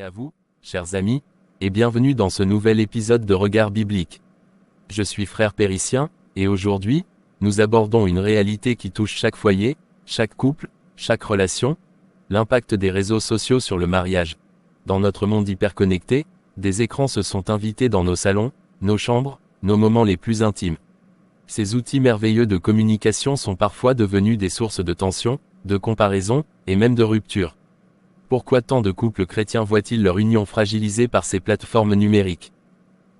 à vous, chers amis, et bienvenue dans ce nouvel épisode de Regard biblique. Je suis frère Périssien, et aujourd'hui, nous abordons une réalité qui touche chaque foyer, chaque couple, chaque relation, l'impact des réseaux sociaux sur le mariage. Dans notre monde hyperconnecté, des écrans se sont invités dans nos salons, nos chambres, nos moments les plus intimes. Ces outils merveilleux de communication sont parfois devenus des sources de tension, de comparaison, et même de rupture. Pourquoi tant de couples chrétiens voient-ils leur union fragilisée par ces plateformes numériques?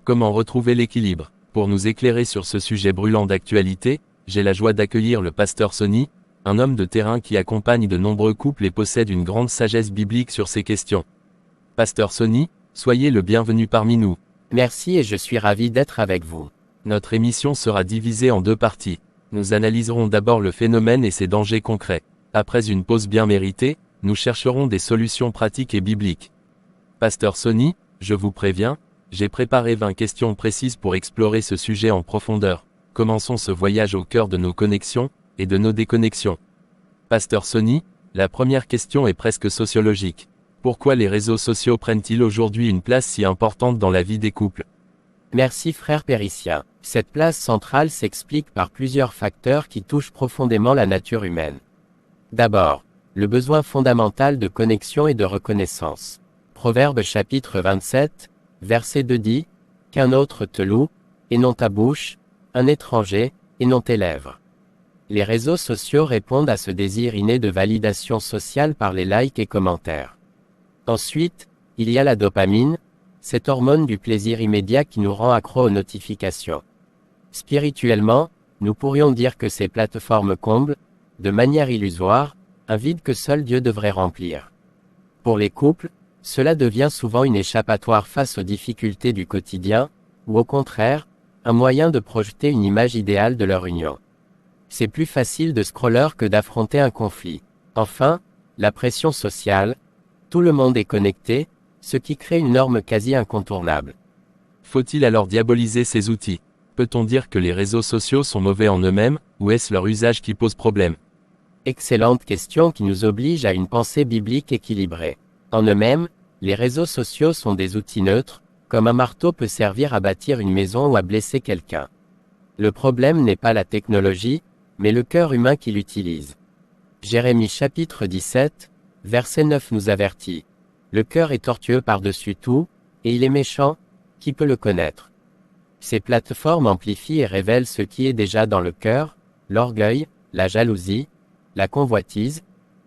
Comment retrouver l'équilibre? Pour nous éclairer sur ce sujet brûlant d'actualité, j'ai la joie d'accueillir le pasteur Sonny, un homme de terrain qui accompagne de nombreux couples et possède une grande sagesse biblique sur ces questions. Pasteur Sonny, soyez le bienvenu parmi nous. Merci et je suis ravi d'être avec vous. Notre émission sera divisée en deux parties. Nous analyserons d'abord le phénomène et ses dangers concrets. Après une pause bien méritée, nous chercherons des solutions pratiques et bibliques. Pasteur Sonny, je vous préviens, j'ai préparé 20 questions précises pour explorer ce sujet en profondeur. Commençons ce voyage au cœur de nos connexions et de nos déconnexions. Pasteur Sonny, la première question est presque sociologique. Pourquoi les réseaux sociaux prennent-ils aujourd'hui une place si importante dans la vie des couples? Merci frère Périssien. Cette place centrale s'explique par plusieurs facteurs qui touchent profondément la nature humaine. D'abord, le besoin fondamental de connexion et de reconnaissance. Proverbe chapitre 27, verset 2 dit, « Qu'un autre te loue, et non ta bouche, un étranger, et non tes lèvres. » Les réseaux sociaux répondent à ce désir inné de validation sociale par les likes et commentaires. Ensuite, il y a la dopamine, cette hormone du plaisir immédiat qui nous rend accro aux notifications. Spirituellement, nous pourrions dire que ces plateformes comblent, de manière illusoire, un vide que seul Dieu devrait remplir. Pour les couples, cela devient souvent une échappatoire face aux difficultés du quotidien, ou au contraire, un moyen de projeter une image idéale de leur union. C'est plus facile de scroller que d'affronter un conflit. Enfin, la pression sociale. Tout le monde est connecté, ce qui crée une norme quasi incontournable. Faut-il alors diaboliser ces outils? Peut-on dire que les réseaux sociaux sont mauvais en eux-mêmes, ou est-ce leur usage qui pose problème? Excellente question qui nous oblige à une pensée biblique équilibrée. En eux-mêmes, les réseaux sociaux sont des outils neutres, comme un marteau peut servir à bâtir une maison ou à blesser quelqu'un. Le problème n'est pas la technologie, mais le cœur humain qui l'utilise. Jérémie chapitre 17, verset 9 nous avertit. Le cœur est tortueux par-dessus tout, et il est méchant, qui peut le connaître? Ces plateformes amplifient et révèlent ce qui est déjà dans le cœur, l'orgueil, la jalousie, la convoitise,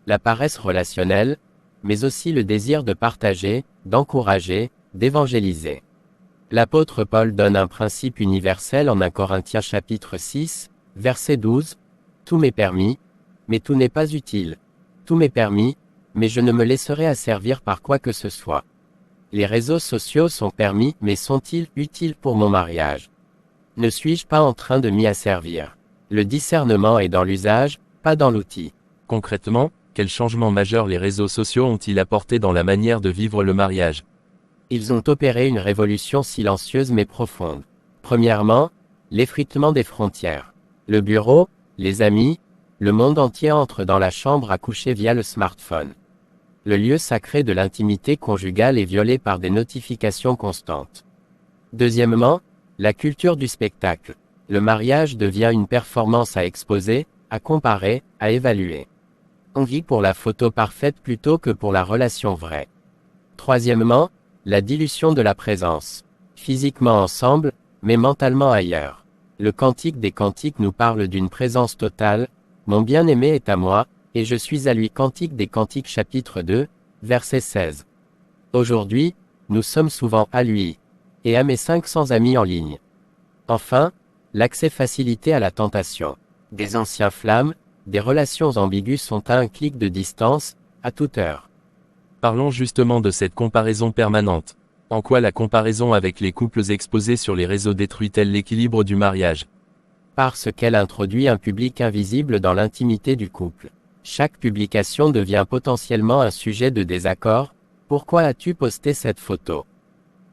la paresse relationnelle, mais aussi le désir de partager, d'encourager, d'évangéliser. L'apôtre Paul donne un principe universel en 1 Corinthiens chapitre 6, verset 12, « Tout m'est permis, mais tout n'est pas utile. Tout m'est permis, mais je ne me laisserai asservir par quoi que ce soit. » Les réseaux sociaux sont permis, mais sont-ils utiles pour mon mariage? Ne suis-je pas en train de m'y asservir? Le discernement est dans l'usage, pas dans l'outil. Concrètement, quels changements majeurs les réseaux sociaux ont-ils apporté dans la manière de vivre le mariage? Ils ont opéré une révolution silencieuse mais profonde. Premièrement, l'effritement des frontières. Le bureau, les amis, le monde entier entre dans la chambre à coucher via le smartphone. Le lieu sacré de l'intimité conjugale est violé par des notifications constantes. Deuxièmement, la culture du spectacle. Le mariage devient une performance à exposer, à comparer, à évaluer. On vit pour la photo parfaite plutôt que pour la relation vraie. Troisièmement, la dilution de la présence. Physiquement ensemble, mais mentalement ailleurs. Le Cantique des Cantiques nous parle d'une présence totale, « Mon bien-aimé est à moi, et je suis à lui » Cantique des Cantiques chapitre 2, verset 16. Aujourd'hui, nous sommes souvent à lui, et à mes 500 amis en ligne. Enfin, l'accès facilité à la tentation. Des anciens flammes, des relations ambiguës sont à un clic de distance, à toute heure. Parlons justement de cette comparaison permanente. En quoi la comparaison avec les couples exposés sur les réseaux détruit-elle l'équilibre du mariage? Parce qu'elle introduit un public invisible dans l'intimité du couple. Chaque publication devient potentiellement un sujet de désaccord. Pourquoi as-tu posté cette photo?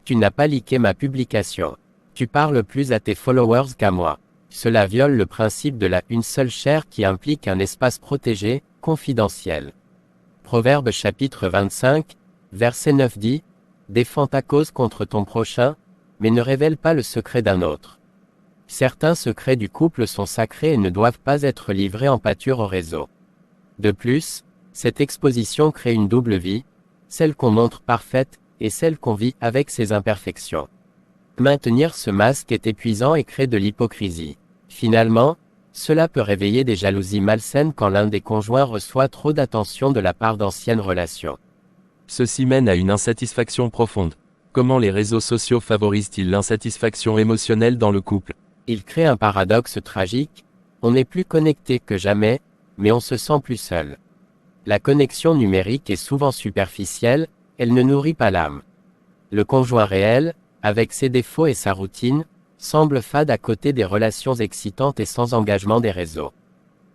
Tu n'as pas liké ma publication. Tu parles plus à tes followers qu'à moi. Cela viole le principe de la une seule chair qui implique un espace protégé, confidentiel. Proverbe chapitre 25, verset 9 dit, Défends ta cause contre ton prochain, mais ne révèle pas le secret d'un autre. Certains secrets du couple sont sacrés et ne doivent pas être livrés en pâture au réseau. De plus, cette exposition crée une double vie, celle qu'on montre parfaite, et celle qu'on vit avec ses imperfections. Maintenir ce masque est épuisant et crée de l'hypocrisie. Finalement, cela peut réveiller des jalousies malsaines quand l'un des conjoints reçoit trop d'attention de la part d'anciennes relations. Ceci mène à une insatisfaction profonde. Comment les réseaux sociaux favorisent-ils l'insatisfaction émotionnelle dans le couple? Il crée un paradoxe tragique, on est plus connecté que jamais, mais on se sent plus seul. La connexion numérique est souvent superficielle, elle ne nourrit pas l'âme. Le conjoint réel, avec ses défauts et sa routine, semble fade à côté des relations excitantes et sans engagement des réseaux.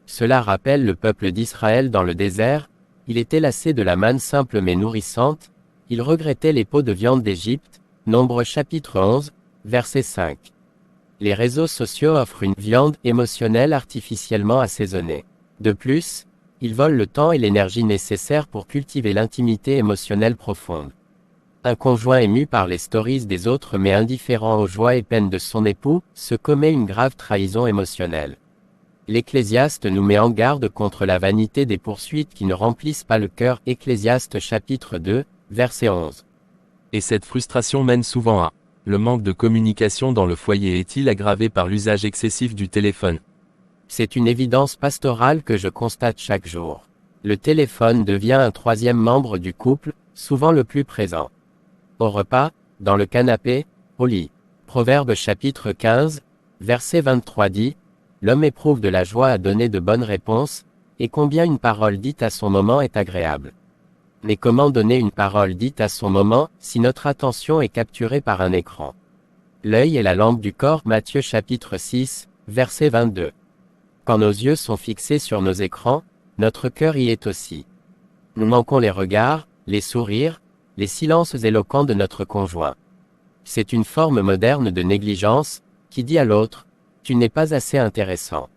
Cela rappelle le peuple d'Israël dans le désert, il était lassé de la manne simple mais nourrissante, il regrettait les pots de viande d'Égypte, Nombres chapitre 11, verset 5. Les réseaux sociaux offrent une viande émotionnelle artificiellement assaisonnée. De plus, ils volent le temps et l'énergie nécessaires pour cultiver l'intimité émotionnelle profonde. Un conjoint ému par les stories des autres mais indifférent aux joies et peines de son époux, se commet une grave trahison émotionnelle. L'Ecclésiaste nous met en garde contre la vanité des poursuites qui ne remplissent pas le cœur. Ecclésiaste chapitre 2, verset 11. Et cette frustration mène souvent à le manque de communication dans le foyer est-il aggravé par l'usage excessif du téléphone? C'est une évidence pastorale que je constate chaque jour. Le téléphone devient un troisième membre du couple, souvent le plus présent. Au repas, dans le canapé, au lit. Proverbe chapitre 15, verset 23 dit, « L'homme éprouve de la joie à donner de bonnes réponses, et combien une parole dite à son moment est agréable. » Mais comment donner une parole dite à son moment, si notre attention est capturée par un écran? L'œil est la lampe du corps. Matthieu chapitre 6, verset 22. Quand nos yeux sont fixés sur nos écrans, notre cœur y est aussi. Nous manquons les regards, les sourires, les silences éloquents de notre conjoint. C'est une forme moderne de négligence, qui dit à l'autre, « Tu n'es pas assez intéressant ».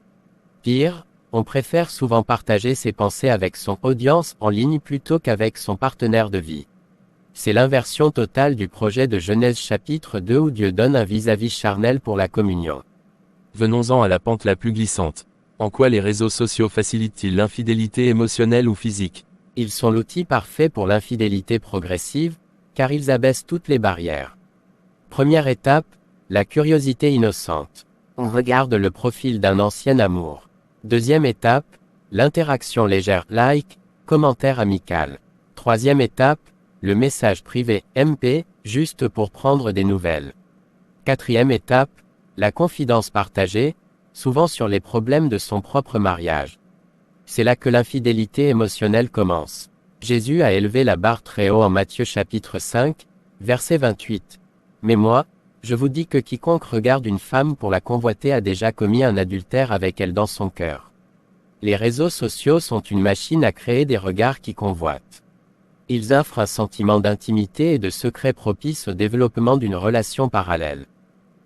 Pire, on préfère souvent partager ses pensées avec son audience en ligne plutôt qu'avec son partenaire de vie. C'est l'inversion totale du projet de Genèse chapitre 2 où Dieu donne un vis-à-vis charnel pour la communion. Venons-en à la pente la plus glissante. En quoi les réseaux sociaux facilitent-ils l'infidélité émotionnelle ou physique? Ils sont l'outil parfait pour l'infidélité progressive, car ils abaissent toutes les barrières. Première étape, la curiosité innocente. On regarde le profil d'un ancien amour. Deuxième étape, l'interaction légère, like, commentaire amical. Troisième étape, le message privé, MP, juste pour prendre des nouvelles. Quatrième étape, la confidence partagée, souvent sur les problèmes de son propre mariage. C'est là que l'infidélité émotionnelle commence. Jésus a élevé la barre très haut en Matthieu chapitre 5, verset 28. Mais moi, je vous dis que quiconque regarde une femme pour la convoiter a déjà commis un adultère avec elle dans son cœur. Les réseaux sociaux sont une machine à créer des regards qui convoitent. Ils offrent un sentiment d'intimité et de secret propice au développement d'une relation parallèle.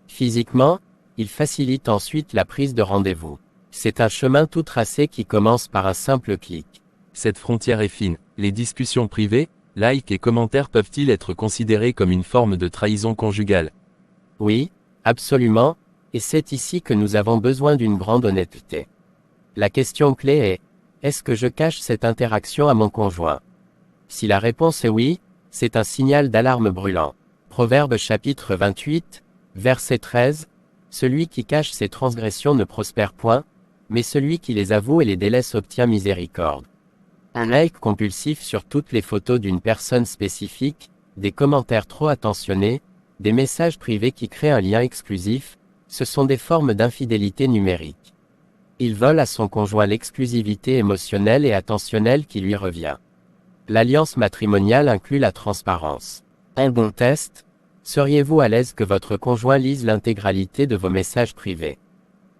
Physiquement, ils facilitent ensuite la prise de rendez-vous. C'est un chemin tout tracé qui commence par un simple clic. Cette frontière est fine. Les discussions privées, likes et commentaires peuvent-ils être considérés comme une forme de trahison conjugale? Oui, absolument, et c'est ici que nous avons besoin d'une grande honnêteté. La question clé est, est-ce que je cache cette interaction à mon conjoint? Si la réponse est oui, c'est un signal d'alarme brûlant. Proverbe chapitre 28, verset 13, celui qui cache ses transgressions ne prospère point, mais celui qui les avoue et les délaisse obtient miséricorde. Un like compulsif sur toutes les photos d'une personne spécifique, des commentaires trop attentionnés, des messages privés qui créent un lien exclusif, ce sont des formes d'infidélité numérique. Il vole à son conjoint l'exclusivité émotionnelle et attentionnelle qui lui revient. L'alliance matrimoniale inclut la transparence. Un bon test, seriez-vous à l'aise que votre conjoint lise l'intégralité de vos messages privés?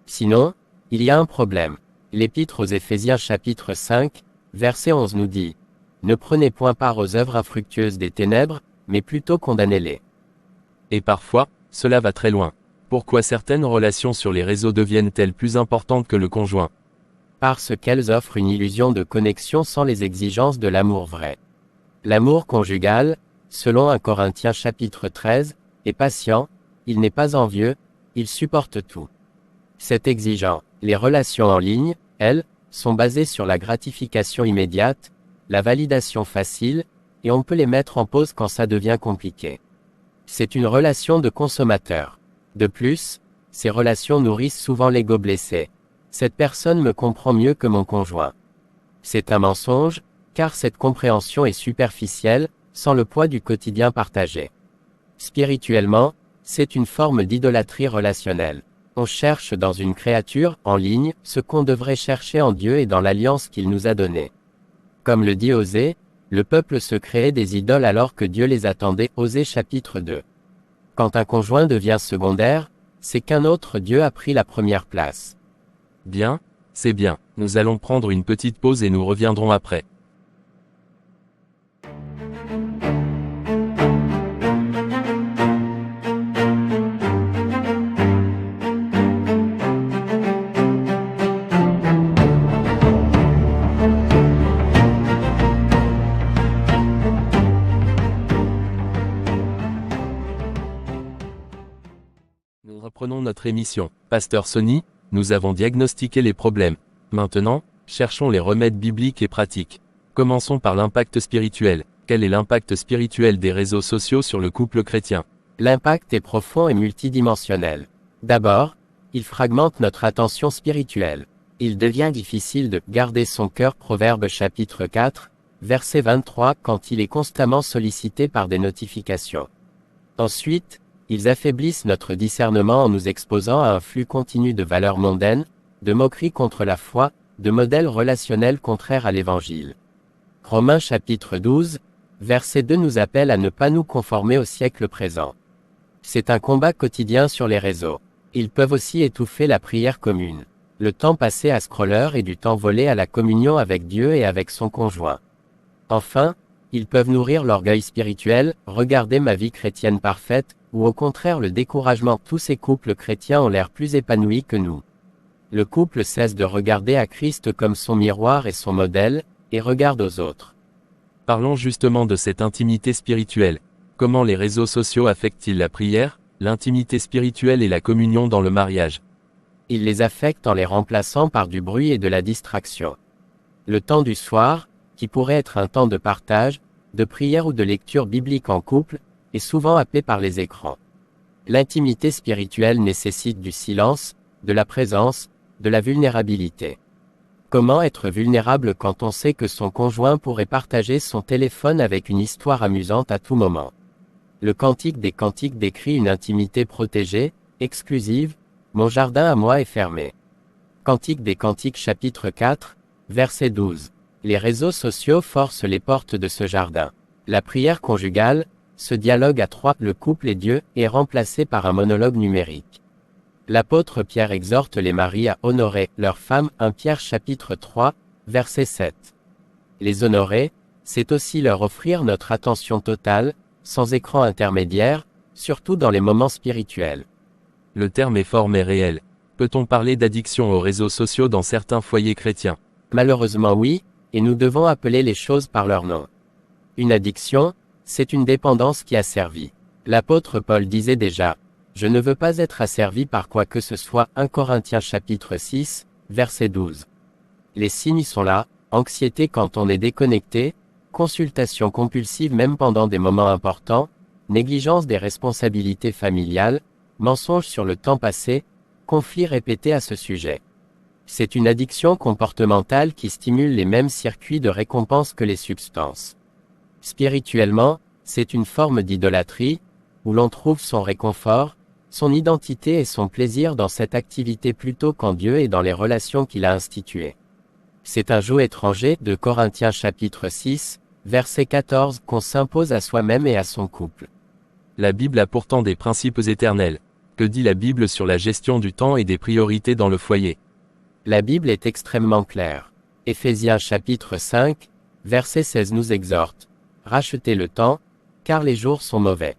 Sinon, il y a un problème. L'Épître aux Éphésiens chapitre 5, verset 11 nous dit « Ne prenez point part aux œuvres infructueuses des ténèbres, mais plutôt condamnez-les. » Et parfois, cela va très loin. Pourquoi certaines relations sur les réseaux deviennent-elles plus importantes que le conjoint? Parce qu'elles offrent une illusion de connexion sans les exigences de l'amour vrai. L'amour conjugal, selon 1 Corinthiens chapitre 13, est patient, il n'est pas envieux, il supporte tout. C'est exigeant. Les relations en ligne, elles, sont basées sur la gratification immédiate, la validation facile, et on peut les mettre en pause quand ça devient compliqué. C'est une relation de consommateur. De plus, ces relations nourrissent souvent l'ego blessé. Cette personne me comprend mieux que mon conjoint. C'est un mensonge, car cette compréhension est superficielle, sans le poids du quotidien partagé. Spirituellement, c'est une forme d'idolâtrie relationnelle. On cherche dans une créature, en ligne, ce qu'on devrait chercher en Dieu et dans l'alliance qu'il nous a donnée. Comme le dit Osée, le peuple se créait des idoles alors que Dieu les attendait, Osée chapitre 2. Quand un conjoint devient secondaire, c'est qu'un autre Dieu a pris la première place. Bien, c'est bien. Nous allons prendre une petite pause et nous reviendrons après. Nous reprenons notre émission. Pasteur Sony, nous avons diagnostiqué les problèmes. Maintenant, cherchons les remèdes bibliques et pratiques. Commençons par l'impact spirituel. Quel est l'impact spirituel des réseaux sociaux sur le couple chrétien? L'impact est profond et multidimensionnel. D'abord, il fragmente notre attention spirituelle. Il devient difficile de garder son cœur, Proverbes chapitre 4, verset 23, quand il est constamment sollicité par des notifications. Ensuite, ils affaiblissent notre discernement en nous exposant à un flux continu de valeurs mondaines, de moqueries contre la foi, de modèles relationnels contraires à l'Évangile. Romains chapitre 12, verset 2 nous appelle à ne pas nous conformer au siècle présent. C'est un combat quotidien sur les réseaux. Ils peuvent aussi étouffer la prière commune. Le temps passé à scroller et du temps volé à la communion avec Dieu et avec son conjoint. Enfin, ils peuvent nourrir l'orgueil spirituel, regardez ma vie chrétienne parfaite, ou au contraire le découragement. Tous ces couples chrétiens ont l'air plus épanouis que nous. Le couple cesse de regarder à Christ comme son miroir et son modèle, et regarde aux autres. Parlons justement de cette intimité spirituelle. Comment les réseaux sociaux affectent-ils la prière, l'intimité spirituelle et la communion dans le mariage? Ils les affectent en les remplaçant par du bruit et de la distraction. Le temps du soir, qui pourrait être un temps de partage, de prière ou de lecture biblique en couple, est souvent happé par les écrans. L'intimité spirituelle nécessite du silence, de la présence, de la vulnérabilité. Comment être vulnérable quand on sait que son conjoint pourrait partager son téléphone avec une histoire amusante à tout moment? Le Cantique des Cantiques décrit une intimité protégée, exclusive, mon jardin à moi est fermé. Cantique des Cantiques chapitre 4, verset 12. Les réseaux sociaux forcent les portes de ce jardin. La prière conjugale, ce dialogue à trois, le couple et Dieu, est remplacé par un monologue numérique. L'apôtre Pierre exhorte les maris à honorer leurs femmes, 1 Pierre chapitre 3, verset 7. Les honorer, c'est aussi leur offrir notre attention totale, sans écran intermédiaire, surtout dans les moments spirituels. Le terme est fort mais réel. Peut-on parler d'addiction aux réseaux sociaux dans certains foyers chrétiens? Malheureusement oui, et nous devons appeler les choses par leur nom. Une addiction, c'est une dépendance qui asservit. L'apôtre Paul disait déjà, « Je ne veux pas être asservi par quoi que ce soit » 1 Corinthiens chapitre 6, verset 12. Les signes sont là, anxiété quand on est déconnecté, consultation compulsive même pendant des moments importants, négligence des responsabilités familiales, mensonges sur le temps passé, conflits répétés à ce sujet. C'est une addiction comportementale qui stimule les mêmes circuits de récompense que les substances. Spirituellement, c'est une forme d'idolâtrie, où l'on trouve son réconfort, son identité et son plaisir dans cette activité plutôt qu'en Dieu et dans les relations qu'il a instituées. C'est un joug étranger, de Corinthiens chapitre 6, verset 14, qu'on s'impose à soi-même et à son couple. La Bible a pourtant des principes éternels. Que dit la Bible sur la gestion du temps et des priorités dans le foyer? La Bible est extrêmement claire. Éphésiens chapitre 5, verset 16 nous exhorte. Rachetez le temps, car les jours sont mauvais.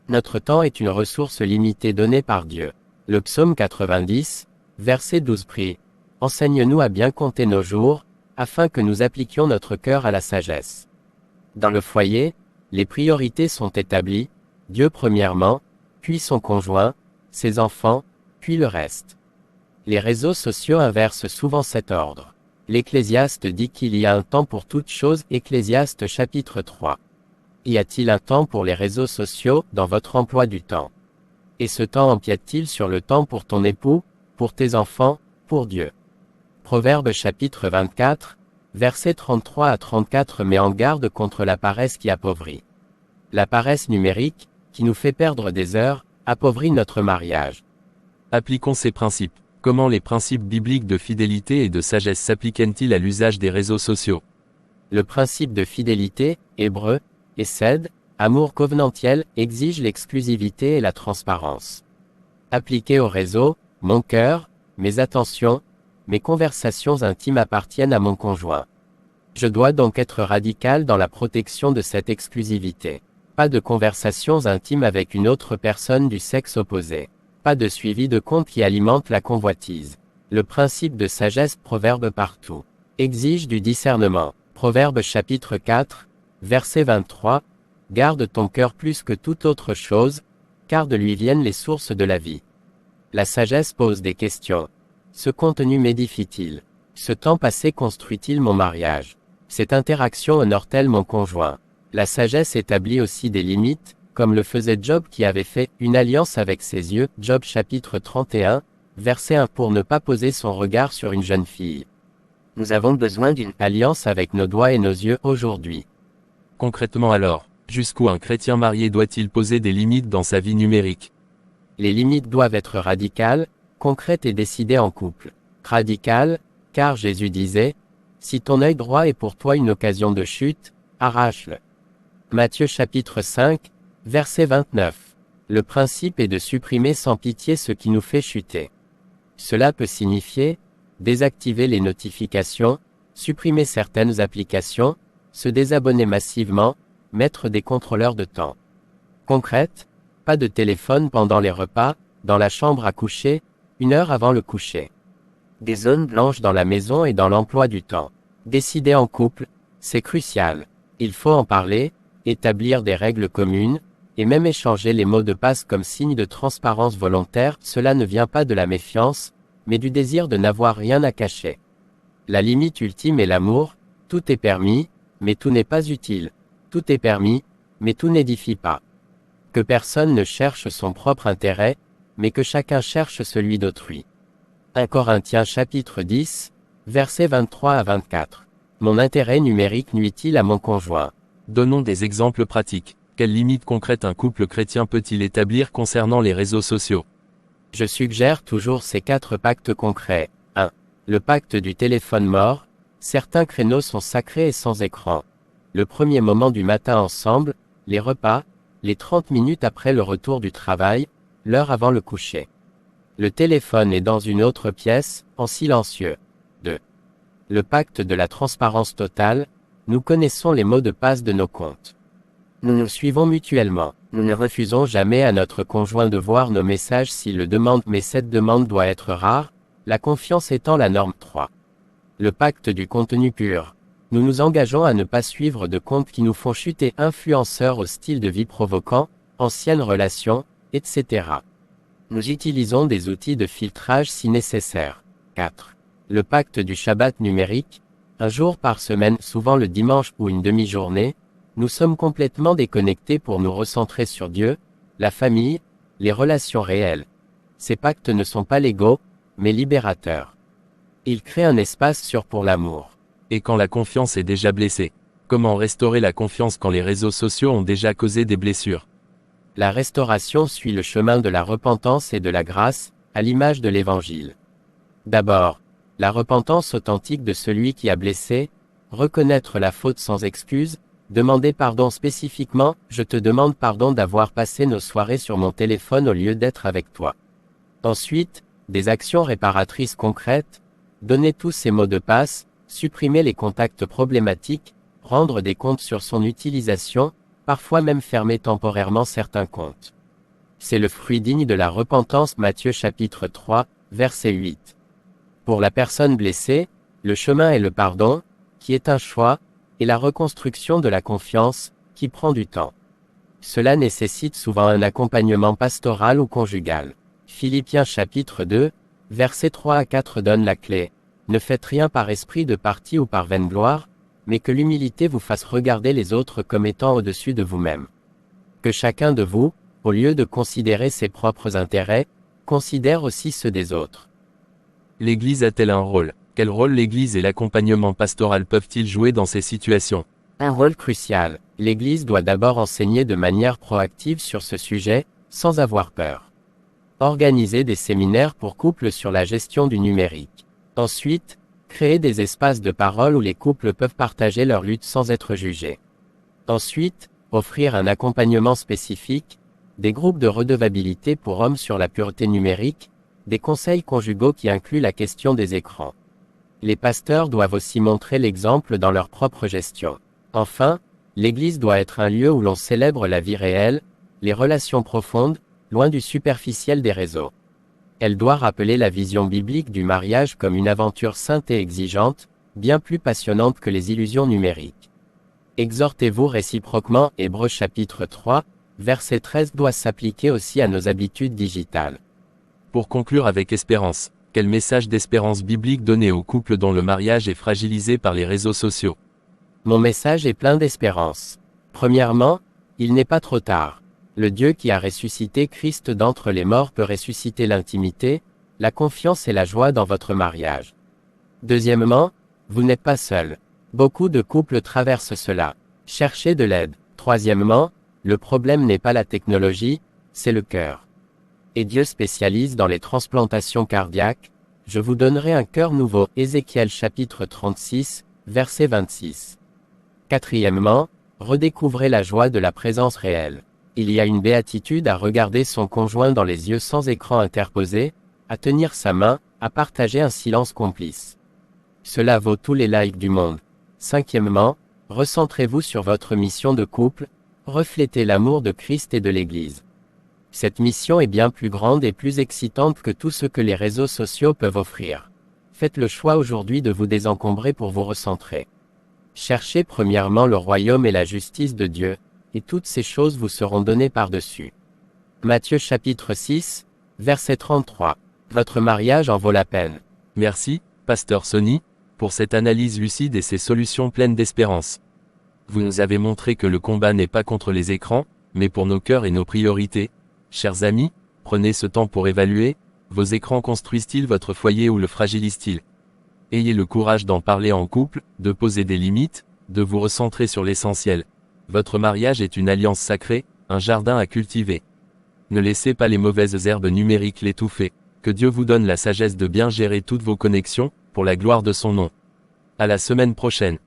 Notre temps est une ressource limitée donnée par Dieu. Le psaume 90, verset 12 prie. Enseigne-nous à bien compter nos jours, afin que nous appliquions notre cœur à la sagesse. Dans le foyer, Les priorités sont établies, Dieu premièrement, puis son conjoint, ses enfants, puis le reste. Les réseaux sociaux inversent souvent cet ordre. L'Ecclésiaste dit qu'il y a un temps pour toute chose, Ecclésiaste chapitre 3. Y a-t-il un temps pour les réseaux sociaux dans votre emploi du temps? Et ce temps empiète-t-il sur le temps pour ton époux, pour tes enfants, pour Dieu? Proverbe chapitre 24, versets 33 à 34 met en garde contre la paresse qui appauvrit. La paresse numérique, qui nous fait perdre des heures, appauvrit notre mariage. Appliquons ces principes. Comment les principes bibliques de fidélité et de sagesse s'appliquent-ils à l'usage des réseaux sociaux? Le principe de fidélité, hébreu, hesed, amour covenantiel, exige l'exclusivité et la transparence. Appliqué au réseau, mon cœur, mes attentions, mes conversations intimes appartiennent à mon conjoint. Je dois donc être radical dans la protection de cette exclusivité. Pas de conversations intimes avec une autre personne du sexe opposé. Pas de suivi de compte qui alimente la convoitise. Le principe de sagesse proverbe partout. Exige du discernement. Proverbe chapitre 4, verset 23. Garde ton cœur plus que toute autre chose, car de lui viennent les sources de la vie. La sagesse pose des questions. Ce contenu m'édifie-t-il? Ce temps passé construit-il mon mariage? Cette interaction honore-t-elle mon conjoint? La sagesse établit aussi des limites, comme le faisait Job qui avait fait une alliance avec ses yeux, Job chapitre 31, verset 1 pour ne pas poser son regard sur une jeune fille. Nous avons besoin d'une alliance avec nos doigts et nos yeux aujourd'hui. Concrètement alors, jusqu'où un chrétien marié doit-il poser des limites dans sa vie numérique? Les limites doivent être radicales, concrètes et décidées en couple. Radicales, car Jésus disait, « Si ton œil droit est pour toi une occasion de chute, arrache-le. » Matthieu chapitre 5, verset 29. Le principe est de supprimer sans pitié ce qui nous fait chuter. Cela peut signifier désactiver les notifications, supprimer certaines applications, se désabonner massivement, mettre des contrôleurs de temps. Concrète, pas de téléphone pendant les repas, dans la chambre à coucher, 1 heure avant le coucher. Des zones blanches dans la maison et dans l'emploi du temps. Décider en couple, c'est crucial. Il faut en parler, établir des règles communes, et même échanger les mots de passe comme signe de transparence volontaire. Cela ne vient pas de la méfiance, mais du désir de n'avoir rien à cacher. La limite ultime est l'amour, tout est permis, mais tout n'est pas utile. Tout est permis, mais tout n'édifie pas. Que personne ne cherche son propre intérêt, mais que chacun cherche celui d'autrui. 1 Corinthiens chapitre 10, versets 23 à 24. Mon intérêt numérique nuit-il à mon conjoint? Donnons des exemples pratiques. Quelles limites concrètes un couple chrétien peut-il établir concernant les réseaux sociaux? Je suggère toujours ces 4 pactes concrets. 1. Le pacte du téléphone mort. Certains créneaux sont sacrés et sans écran. Le premier moment du matin ensemble, les repas, les 30 minutes après le retour du travail, l'heure avant le coucher. Le téléphone est dans une autre pièce, en silencieux. 2. Le pacte de la transparence totale. Nous connaissons les mots de passe de nos comptes. Nous nous suivons mutuellement. Nous ne refusons jamais à notre conjoint de voir nos messages s'il le demande, mais cette demande doit être rare, la confiance étant la norme. 3. Le pacte du contenu pur. Nous nous engageons à ne pas suivre de comptes qui nous font chuter, influenceurs au style de vie provoquant, anciennes relations, etc. Nous utilisons des outils de filtrage si nécessaire. 4. Le pacte du Shabbat numérique. Un jour par semaine, souvent le dimanche ou une demi-journée, nous sommes complètement déconnectés pour nous recentrer sur Dieu, la famille, les relations réelles. Ces pactes ne sont pas légaux, mais libérateurs. Ils créent un espace sûr pour l'amour. Et quand la confiance est déjà blessée? Comment restaurer la confiance quand les réseaux sociaux ont déjà causé des blessures? La restauration suit le chemin de la repentance et de la grâce, à l'image de l'Évangile. D'abord, la repentance authentique de celui qui a blessé, reconnaître la faute sans excuse, demander pardon spécifiquement, je te demande pardon d'avoir passé nos soirées sur mon téléphone au lieu d'être avec toi. Ensuite, des actions réparatrices concrètes, donner tous ces mots de passe, supprimer les contacts problématiques, rendre des comptes sur son utilisation, parfois même fermer temporairement certains comptes. C'est le fruit digne de la repentance. Matthieu chapitre 3, verset 8. Pour la personne blessée, le chemin est le pardon, qui est un choix, et la reconstruction de la confiance, qui prend du temps. Cela nécessite souvent un accompagnement pastoral ou conjugal. Philippiens chapitre 2, versets 3 à 4 donne la clé. Ne faites rien par esprit de parti ou par vaine gloire, mais que l'humilité vous fasse regarder les autres comme étant au-dessus de vous-même. Que chacun de vous, au lieu de considérer ses propres intérêts, considère aussi ceux des autres. L'Église a-t-elle un rôle? Quel rôle l'Église et l'accompagnement pastoral peuvent-ils jouer dans ces situations? Un rôle crucial. L'Église doit d'abord enseigner de manière proactive sur ce sujet, sans avoir peur. Organiser des séminaires pour couples sur la gestion du numérique. Ensuite, créer des espaces de parole où les couples peuvent partager leur lutte sans être jugés. Ensuite, offrir un accompagnement spécifique, des groupes de redevabilité pour hommes sur la pureté numérique, des conseils conjugaux qui incluent la question des écrans. Les pasteurs doivent aussi montrer l'exemple dans leur propre gestion. Enfin, l'Église doit être un lieu où l'on célèbre la vie réelle, les relations profondes, loin du superficiel des réseaux. Elle doit rappeler la vision biblique du mariage comme une aventure sainte et exigeante, bien plus passionnante que les illusions numériques. Exhortez-vous réciproquement. Hébreux chapitre 3, verset 13 doit s'appliquer aussi à nos habitudes digitales. Pour conclure avec espérance, quel message d'espérance biblique donner aux couples dont le mariage est fragilisé par les réseaux sociaux? Mon message est plein d'espérance. Premièrement, il n'est pas trop tard. Le Dieu qui a ressuscité Christ d'entre les morts peut ressusciter l'intimité, la confiance et la joie dans votre mariage. Deuxièmement, vous n'êtes pas seul. Beaucoup de couples traversent cela. Cherchez de l'aide. Troisièmement, le problème n'est pas la technologie, c'est le cœur. Et Dieu spécialise dans les transplantations cardiaques. Je vous donnerai un cœur nouveau. Ézéchiel chapitre 36, verset 26. Quatrièmement, redécouvrez la joie de la présence réelle. Il y a une béatitude à regarder son conjoint dans les yeux sans écran interposé, à tenir sa main, à partager un silence complice. Cela vaut tous les likes du monde. Cinquièmement, recentrez-vous sur votre mission de couple, reflétez l'amour de Christ et de l'Église. Cette mission est bien plus grande et plus excitante que tout ce que les réseaux sociaux peuvent offrir. Faites le choix aujourd'hui de vous désencombrer pour vous recentrer. Cherchez premièrement le royaume et la justice de Dieu, et toutes ces choses vous seront données par-dessus. Matthieu chapitre 6, verset 33. Votre mariage en vaut la peine. Merci, Pasteur Sonny, pour cette analyse lucide et ces solutions pleines d'espérance. Vous nous avez montré que le combat n'est pas contre les écrans, mais pour nos cœurs et nos priorités. Chers amis, prenez ce temps pour évaluer, vos écrans construisent-ils votre foyer ou le fragilisent-ils? Ayez le courage d'en parler en couple, de poser des limites, de vous recentrer sur l'essentiel. Votre mariage est une alliance sacrée, un jardin à cultiver. Ne laissez pas les mauvaises herbes numériques l'étouffer. Que Dieu vous donne la sagesse de bien gérer toutes vos connexions, pour la gloire de son nom. À la semaine prochaine.